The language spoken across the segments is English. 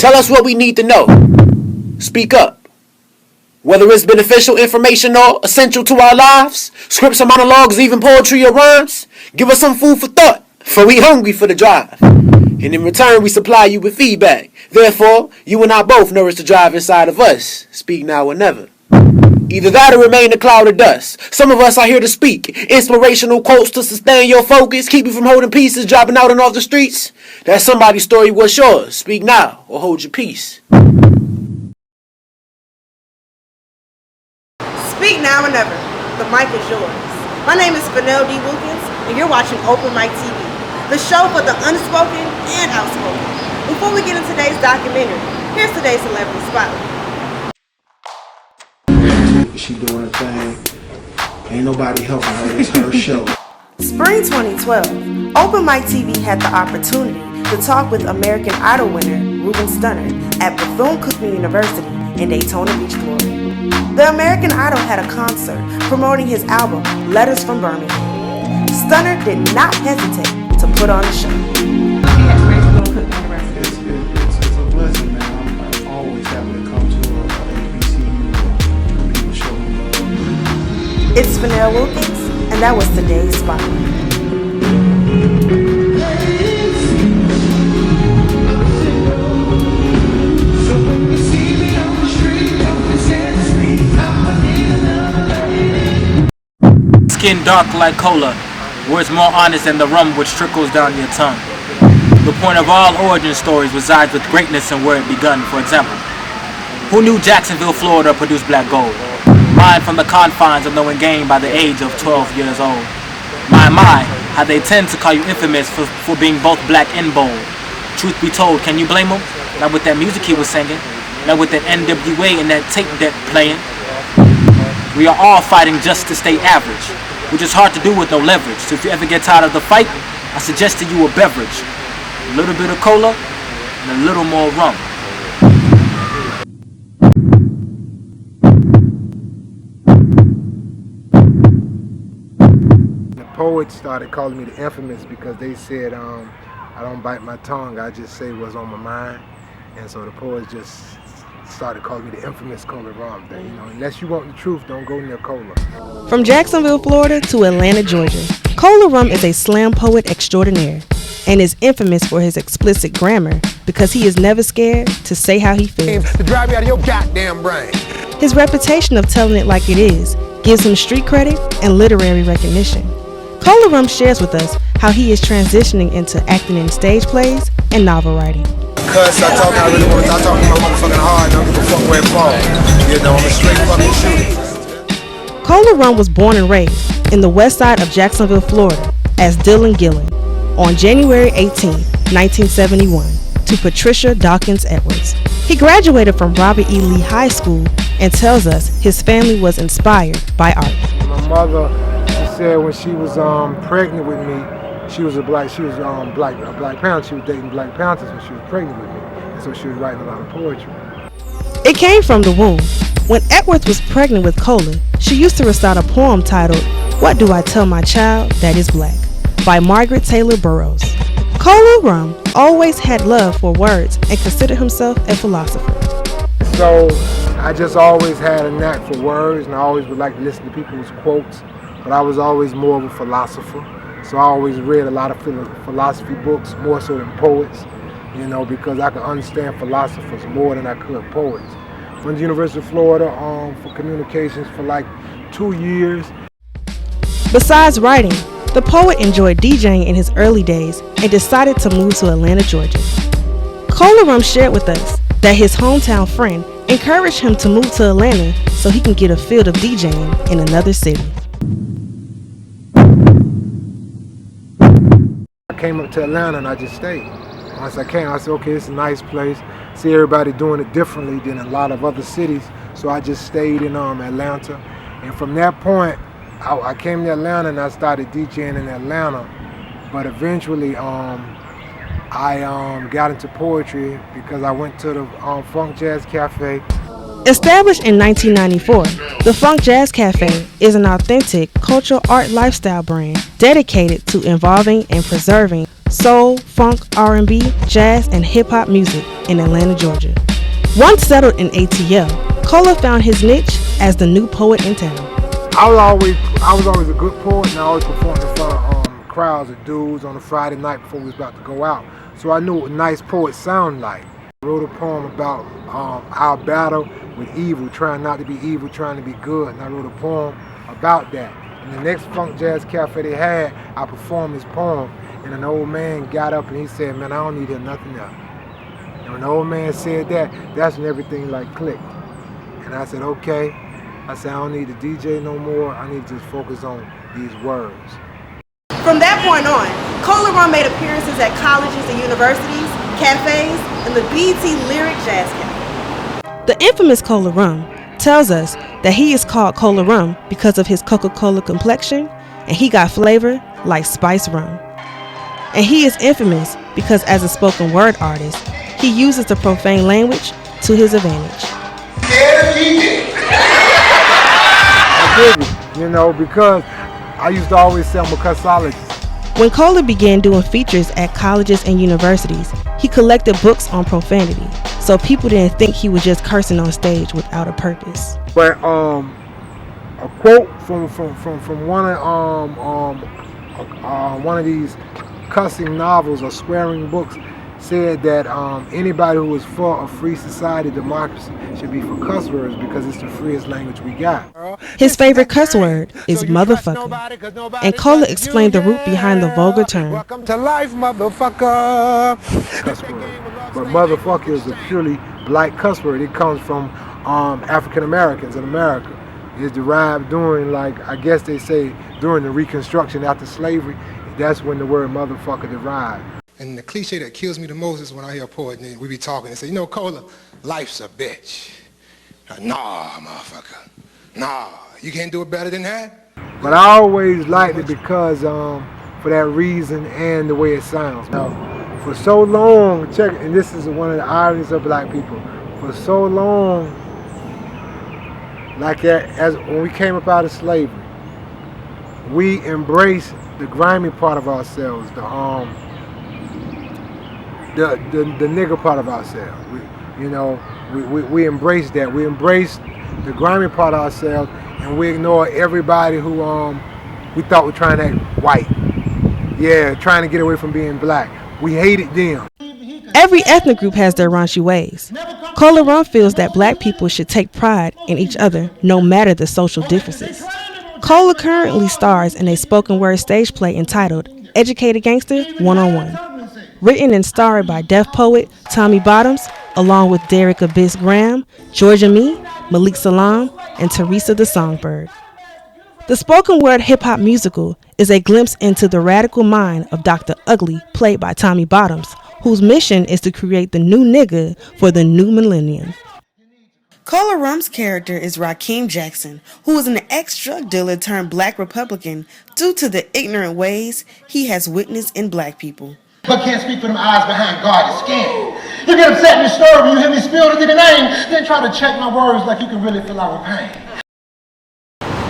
Tell us what we need to know. Speak up. Whether it's beneficial information or essential to our lives, scripts or monologues, even poetry or rhymes, give us some food for thought, for we hungry for the drive. And in return, we supply you with feedback. Therefore, you and I both nourish the drive inside of us. Speak now or never. Either that or remain a cloud of dust. Some of us are here to speak. Inspirational quotes to sustain your focus, keep you from holding pieces, dropping out and off the streets. That somebody's story was yours. Speak now or hold your peace. Speak now or never. The mic is yours. My name is Fennell D. Wilkins, and you're watching Open Mic TV, the show for the unspoken and outspoken. Before we get into today's documentary, here's today's Celebrity Spotlight. She doing her thing. Ain't nobody helping her. It's her show. Spring 2012, Open Mic TV had the opportunity to talk with American Idol winner Ruben Stunner at Bethune-Cookman University in Daytona Beach, Florida. The American Idol had a concert promoting his album, Letters from Birmingham. Stunner did not hesitate to put on a show. It's a blessing, man. I'm always happy to come to HBCU and people show me love. It's Fennell Wilkins, and that was today's Spotlight. Skin dark like cola, words more honest than the rum which trickles down your tongue. The point of all origin stories resides with greatness and where it begun. For example, who knew Jacksonville, Florida produced black gold? Mined from the confines of knowing game by the age of 12 years old. My, how they tend to call you infamous for being both black and bold. Truth be told, can you blame him? Not with that music he was singing, not with that NWA and that tape deck playing. We are all fighting just to stay average, which is hard to do with no leverage. So if you ever get tired of the fight, I suggest to you a beverage. A little bit of cola and a little more rum. The poets started calling me the infamous because they said I don't bite my tongue, I just say what's on my mind. And so the poets just started calling me the infamous Kolarun thing. You know, unless you want the truth, don't go near cola. From Jacksonville, Florida to Atlanta, Georgia, Kolarun is a slam poet extraordinaire and is infamous for his explicit grammar because he is never scared to say how he feels. To drive you out of your goddamn brain. His reputation of telling it like it is gives him street credit and literary recognition. Kolarun shares with us how he is transitioning into acting in stage plays and novel writing. Cause I talk I really want to talk to my motherfucking heart, don't give a fuck where it falls. You know, I'm a straight fucking shooter. Kolarun was born and raised in the west side of Jacksonville, Florida as Dylan Gillen on January 18, 1971 to Patricia Dawkins Edwards. He graduated from Robert E. Lee High School and tells us his family was inspired by art. My mother, she said when she was pregnant with me, she was a Black Panther. She was dating Black Panthers when she was pregnant with me, and so she was writing a lot of poetry. It came from the womb. When Edwards was pregnant with Cola, she used to recite a poem titled "What Do I Tell My Child That Is Black" by Margaret Taylor Burroughs. Kolarun always had love for words and considered himself a philosopher. So I just always had a knack for words, and I always would like to listen to people's quotes, but I was always more of a philosopher. So I always read a lot of philosophy books, more so than poets, you know, because I could understand philosophers more than I could poets. Went to the University of Florida for communications for like 2 years. Besides writing, the poet enjoyed DJing in his early days and decided to move to Atlanta, Georgia. Kolarun shared with us that his hometown friend encouraged him to move to Atlanta so he can get a feel of DJing in another city. I came up to Atlanta and I just stayed. Once I came, I said, okay, it's a nice place. See everybody doing it differently than a lot of other cities. So I just stayed in Atlanta. And from that point, I came to Atlanta and I started DJing in Atlanta. But eventually, I got into poetry because I went to the Funk Jazz Cafe. Established in 1994, the Funk Jazz Cafe is an authentic cultural art lifestyle brand dedicated to involving and preserving soul, funk, R&B, jazz, and hip-hop music in Atlanta, Georgia. Once settled in ATL, Kola found his niche as the new poet in town. I was always a good poet, and I always performed in front of crowds of dudes on a Friday night before we was about to go out. So I knew what nice poets sound like. I wrote a poem about our battle with evil, trying not to be evil, trying to be good, and I wrote a poem about that. In the next Funk Jazz Cafe they had, I performed this poem, and an old man got up and he said, "Man, I don't need to hear nothing else." And when the old man said that, that's when everything like clicked. And I said, okay. I said, I don't need to DJ no more. I need to just focus on these words. From that point on, Kolarun made appearances at colleges and universities, cafes, and the BET Lyric Jazz Cafe. The infamous Kolarun tells us that he is called Kolarun because of his Coca-Cola complexion, and he got flavor like spice rum. And he is infamous because as a spoken word artist, he uses the profane language to his advantage. You know, because I used to always say I'm a cussologist. When Kola began doing features at colleges and universities, he collected books on profanity, so people didn't think he was just cursing on stage without a purpose. But a quote from one of these cussing novels or swearing books said that anybody who is for a free society, democracy, should be for cuss words because it's the freest language we got. His favorite cuss word is motherfucker, and Kola explained the root behind the vulgar term. Welcome to life, motherfucker. Cuss word. But motherfucker is a purely black cuss word. It comes from African Americans in America. It's derived during, like, I guess they say, during the Reconstruction after slavery. That's when the word motherfucker derived. And the cliche that kills me the most is when I hear a poet and we be talking and say, you know, Kola, life's a bitch. Nah, motherfucker. Nah, you can't do it better than that. But I always liked it because for that reason and the way it sounds. Now, for so long, check it, and this is one of the ironies of black people. For so long, like as when we came up out of slavery, we embraced the grimy part of ourselves, the nigger part of ourselves. We embrace that. We embrace the grimy part of ourselves, and we ignore everybody who we thought were trying to act white. Yeah, trying to get away from being black. We hated them. Every ethnic group has their raunchy ways. Kolarun feels that black people should take pride in each other no matter the social differences. Kola currently stars in a spoken word stage play entitled Educated Gangster 1-on-1. Written and starred by deaf poet Tommy Bottoms, along with Derek Abyss Graham, Georgia Me, Malik Salam, and Teresa the Songbird. The spoken word hip-hop musical is a glimpse into the radical mind of Dr. Ugly, played by Tommy Bottoms, whose mission is to create the new nigga for the new millennium. Kolarun's character is Rakeem Jackson, who is an ex-drug dealer turned black Republican due to the ignorant ways he has witnessed in black people. But can't speak for them eyes behind God's skin. You get upset in the story when you hear me spill the nigga name, then try to check my words like you can really feel our pain.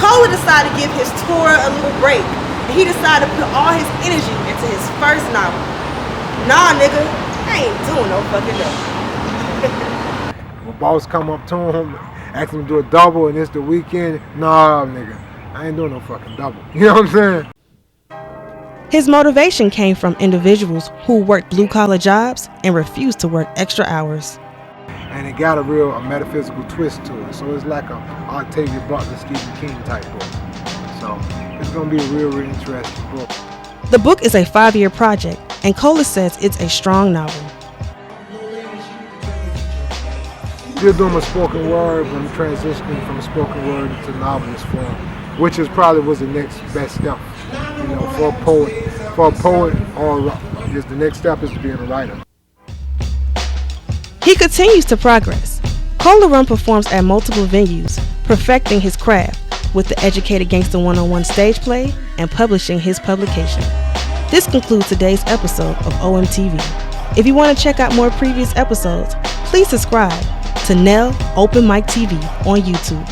Kola decided to give his tour a little break, and he decided to put all his energy into his first novel. Nah, nigga, I ain't doing no fucking nothing. My boss come up to him, ask him to do a double, and it's the weekend. Nah, nigga, I ain't doing no fucking double. You know what I'm saying? His motivation came from individuals who worked blue-collar jobs and refused to work extra hours. And it got a metaphysical twist to it. So it's like a Octavia Butler, Stephen King type book. So it's going to be a real interesting book. The book is a 5-year project, and Kola says it's a strong novel. Still doing my spoken word, but I'm transitioning from spoken word to novelist form, which is probably was the next best step. You know, for a poet, or just the next step is to being a writer. He continues to progress. Kolarun performs at multiple venues, perfecting his craft with the Educated Gangster 1-on-1 stage play and publishing his publication. This concludes today's episode of OMTV. If you want to check out more previous episodes, please subscribe to Nell Open Mic TV on YouTube.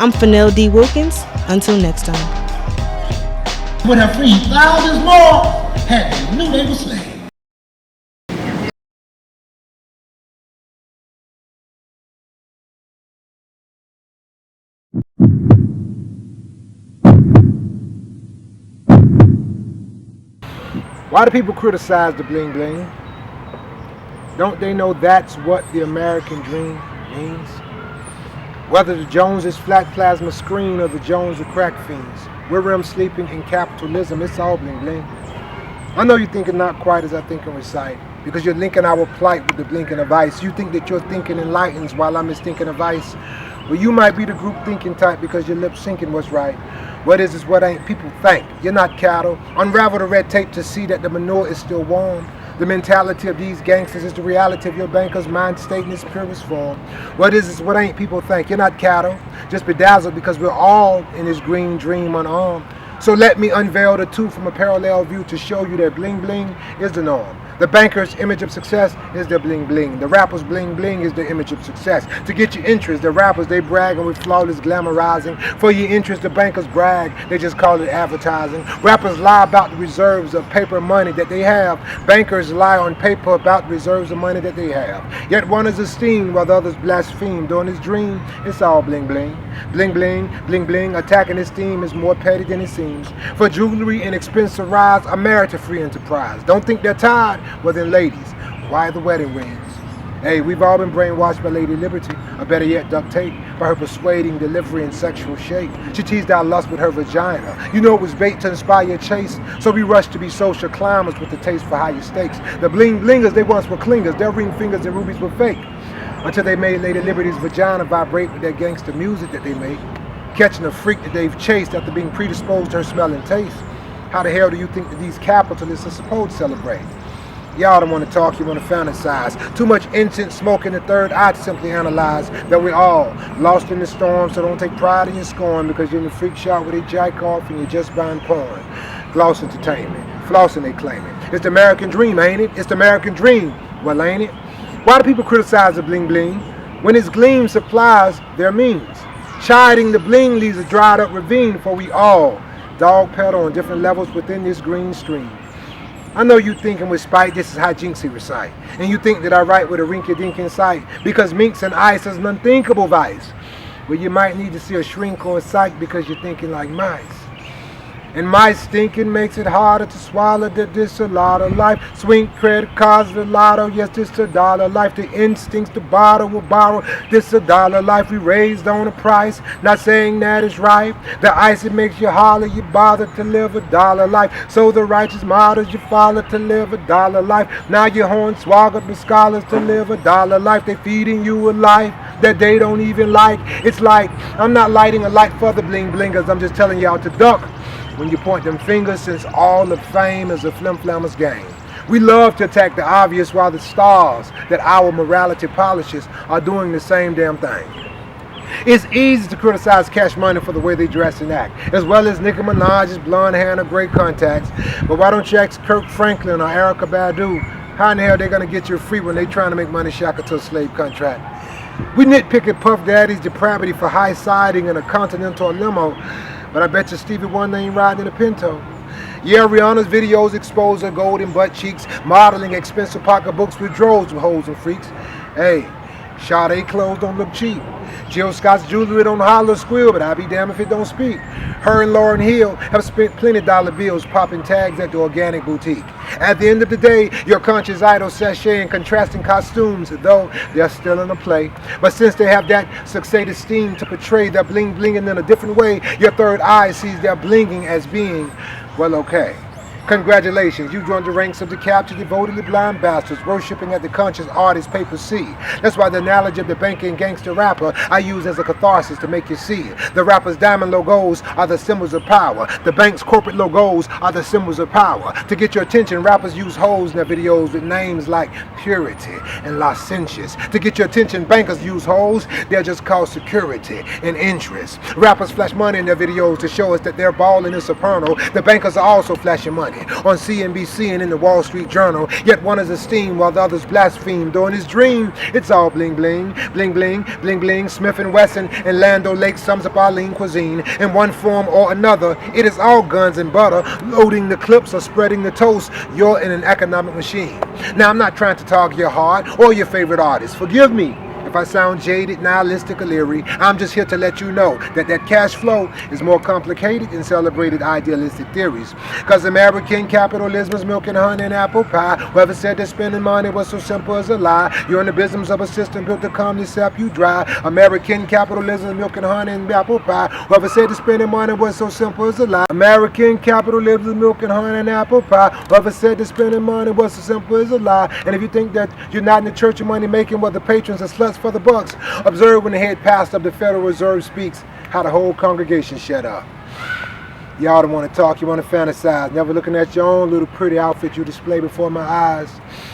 I'm Fennell D. Wilkins. Until next time. would have freed thousands more had they knew they were slaves. Why do people criticize the bling bling? Don't they know that's what the American dream means? Whether the Jones is flat plasma screen or the Jones are crack fiends, we're sleeping in capitalism, it's all bling bling. I know you're thinking not quite as I think and recite, because you're linking our plight with the blinking of ice. You think that your thinking enlightens while I'm just thinking of ice. Well, you might be the group thinking type because your lips syncing what's right. What is what ain't, people think. You're not cattle. Unravel the red tape to see that the manure is still warm. The mentality of these gangsters is the reality of your banker's mind state in its purest form. What is what ain't, people think. You're not cattle. Just bedazzled because we're all in this green dream unarmed. So let me unveil the two from a parallel view to show you that bling bling is the norm. The banker's image of success is their bling bling. The rapper's bling bling is their image of success. To get your interest, the rappers, they bragging with flawless glamorizing. For your interest, the bankers brag, they just call it advertising. Rappers lie about the reserves of paper money that they have. Bankers lie on paper about the reserves of money that they have. Yet one is esteemed while the others blaspheme. During his dream, it's all bling bling. Bling bling, bling bling, attacking his theme is more petty than it seems. For jewelry and expensive rides, I merit a free enterprise. Don't think they're tired? Well then ladies, why the wedding rings? Hey, we've all been brainwashed by Lady Liberty, or better yet duct tape, by her persuading, delivery, and sexual shape. She teased our lust with her vagina. You know it was bait to inspire chase, so we rushed to be social climbers with the taste for higher stakes. The bling blingers, they once were clingers, their ring fingers and rubies were fake. Until they made Lady Liberty's vagina vibrate with that gangster music that they make, catching a freak that they've chased after being predisposed to her smell and taste. How the hell do you think that these capitalists are supposed to celebrate? Y'all don't want to talk, you want to fantasize. Too much incense smoke in the third eye to simply analyze that we all lost in the storm, so don't take pride in your scorn because you're in the freak shop where they jack off and you're just buying porn. Gloss entertainment, flossing they claim it. It's the American dream, ain't it? It's the American dream, well ain't it? Why do people criticize the bling bling when its gleam supplies their means? Chiding the bling leaves a dried up ravine for we all dog pedal on different levels within this green stream. I know you thinking with spite this is how Jinxie recite, and you think that I write with a rinky-dink in sight because minks and ice is an unthinkable vice. Well, you might need to see a shrink or a psych because you're thinking like mice. And my stinking makes it harder to swallow that this a lot of life. Swing credit cards, the lotto, yes, this a dollar life. The instincts to bottle will borrow, this a dollar life. We raised on a price, not saying that is right. The ice, it makes you holler, you bother to live a dollar life. So the righteous models you follow to live a dollar life. Now you're hornswoggled with scholars to live a dollar life. They feeding you a life that they don't even like. It's like, I'm not lighting a light for the bling blingers, I'm just telling y'all to duck when you point them fingers, since all the fame is a flim-flammer's game. We love to attack the obvious while the stars that our morality polishes are doing the same damn thing. It's easy to criticize Cash Money for the way they dress and act, as well as Nicki Minaj's blonde hair and her great contacts. But why don't you ask Kirk Franklin or Erykah Badu how in the hell they're going to get you free when they're trying to make money shackle to a slave contract? We nitpick at Puff Daddy's depravity for high siding in a Continental limo, but I bet you Stevie Wonder ain't riding in a Pinto. Yeah, Rihanna's videos expose her golden butt cheeks, modeling expensive pocketbooks with droves of hoes and freaks. Hey, Sade clothes don't look cheap. Jill Scott's jewelry don't holler or squeal, but I'll be damned if it don't speak. Her and Lauryn Hill have spent plenty dollar bills popping tags at the organic boutique. At the end of the day, your conscious idol sashay in contrasting costumes, though they're still in a play. But since they have that succeeded steam to portray their bling blinging in a different way, your third eye sees their blinging as being, well, okay. Congratulations, you joined the ranks of the captured, devotedly blind bastards worshipping at the conscious artist's paper C. That's why the analogy of the banking gangster rapper I use as a catharsis to make you see. The rapper's diamond logos are the symbols of power. The bank's corporate logos are the symbols of power. To get your attention, rappers use hoes in their videos with names like Purity and Licentious. To get your attention, bankers use hoes. They're just called security and interest. Rappers flash money in their videos to show us that they're balling in soprano. The bankers are also flashing money. on CNBC and in the Wall Street Journal. Yet one is esteemed while the others blaspheme. Though in his dream, it's all bling bling, bling bling, bling bling. Smith and Wesson and Lando Lake sums up our lean cuisine. In one form or another, it is all guns and butter, loading the clips or spreading the toast. You're in an economic machine. Now, I'm not trying to target your heart or your favorite artist. Forgive me if I sound jaded, nihilistic, or leery. I'm just here to let you know that cash flow is more complicated than celebrated idealistic theories. Because American capitalism is milk and honey and apple pie. Whoever said that spending money was so simple as a lie. You're in the business of a system built to calmly sap you dry. American capitalism is milk and honey and apple pie. Whoever said that spending money was so simple as a lie. American capitalism is milk and honey and apple pie. Whoever said that spending money was so simple as a lie. And if you think that you're not in the church of money making, well, the patrons are sluts for the bucks. Observe when the head pastor of the Federal Reserve speaks, how the whole congregation shut up. Y'all don't want to talk, you want to fantasize, never looking at your own little pretty outfit you display before my eyes.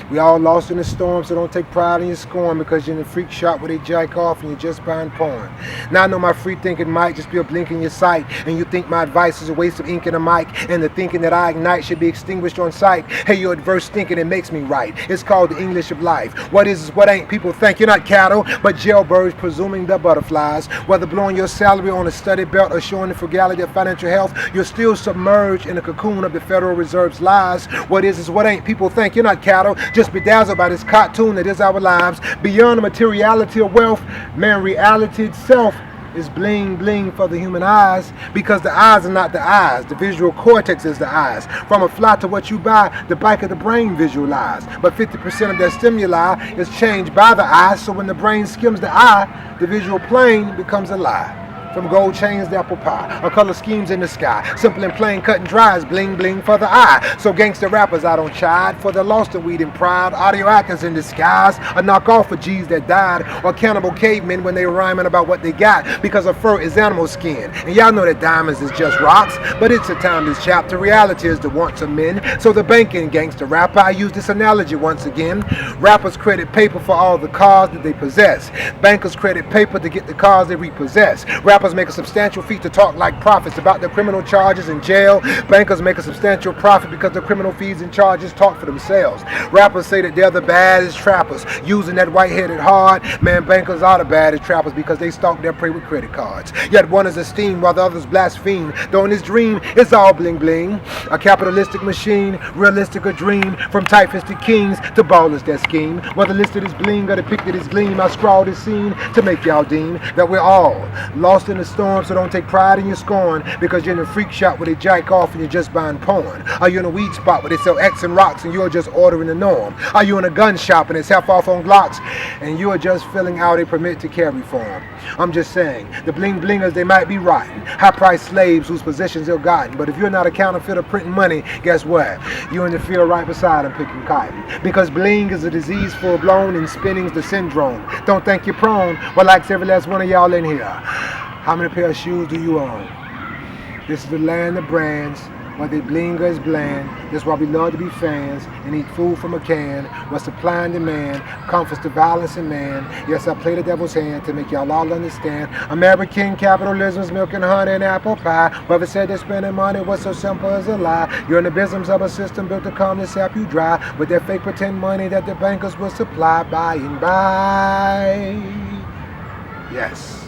We all lost in the storm, so don't take pride in your scorn because you're in the freak shop where they jack off and you're just buying porn. Now I know my free thinking might just be a blink in your sight, and you think my advice is a waste of ink and a mic, and the thinking that I ignite should be extinguished on sight. Hey, your adverse thinking, it makes me right. It's called the English of life. What is what ain't, people think. You're not cattle, but jailbirds presuming they're butterflies. Whether blowing your salary on a study belt or showing the frugality of financial health, you're still submerged in the cocoon of the Federal Reserve's lies. What is what ain't, people think. You're not cattle, just bedazzled by this cartoon that is our lives. Beyond the materiality of wealth, man, reality itself is bling bling for the human eyes, because the eyes are not the eyes. The visual cortex is the eyes. From a fly to what you buy, the back of the brain visualize. But 50% of that stimuli is changed by the eye, so when the brain skims the eye, the visual plane becomes a lie. From gold chains to apple pie, or color schemes in the sky. Simple and plain, cut and dry is bling bling for the eye. So gangster rappers I don't chide, for they're lost in weed and pride. Audio actors in disguise, a knockoff of G's that died, or cannibal cavemen when they rhyming about what they got, because a fur is animal skin. And y'all know that diamonds is just rocks, but it's a timeless chapter. Reality is the wants of men. So the banking gangster rapper, I use this analogy once again. Rappers credit paper for all the cars that they possess. Bankers credit paper to get the cars they repossess. Rappers make a substantial feat to talk like prophets about their criminal charges in jail. Bankers make a substantial profit because their criminal fees and charges talk for themselves. Rappers say that they're the baddest trappers, using that white-headed hard. Man, bankers are the baddest trappers because they stalk their prey with credit cards. Yet one is esteemed while the others blaspheme. Though in his dream, it's all bling bling. A capitalistic machine, realistic a dream. From tight-fisted kings to ballers that scheme. Whether listed as bling or depicted as gleam, I scrawled this scene to make y'all deem that we're all lost in the storm, so don't take pride in your scorn because you're in a freak shop where they jack off and you're just buying porn. Are you in a weed spot where they sell X and rocks and you're just ordering the norm? Are you in a gun shop and it's half off on Glocks and you are just filling out a permit to carry form? I'm just saying, the bling blingers, they might be rotten, high-priced slaves whose possessions ill-gotten, but if you're not a counterfeiter printing money, guess what? You're in the field right beside them picking cotton, because bling is a disease full-blown and spinning's the syndrome. Don't think you're prone, well, like every last one of y'all in here. How many pair of shoes do you own? This is the land of brands, where they bling or is bland. That's why we love to be fans and eat food from a can. Where supply and demand comforts the violence in man. Yes, I play the devil's hand to make y'all all understand. American capitalism is milk and honey and apple pie. Whoever said that spending money was so simple as a lie. You're in the business of a system built to calmly sap you dry with that fake pretend money that the bankers will supply by and by. Yes.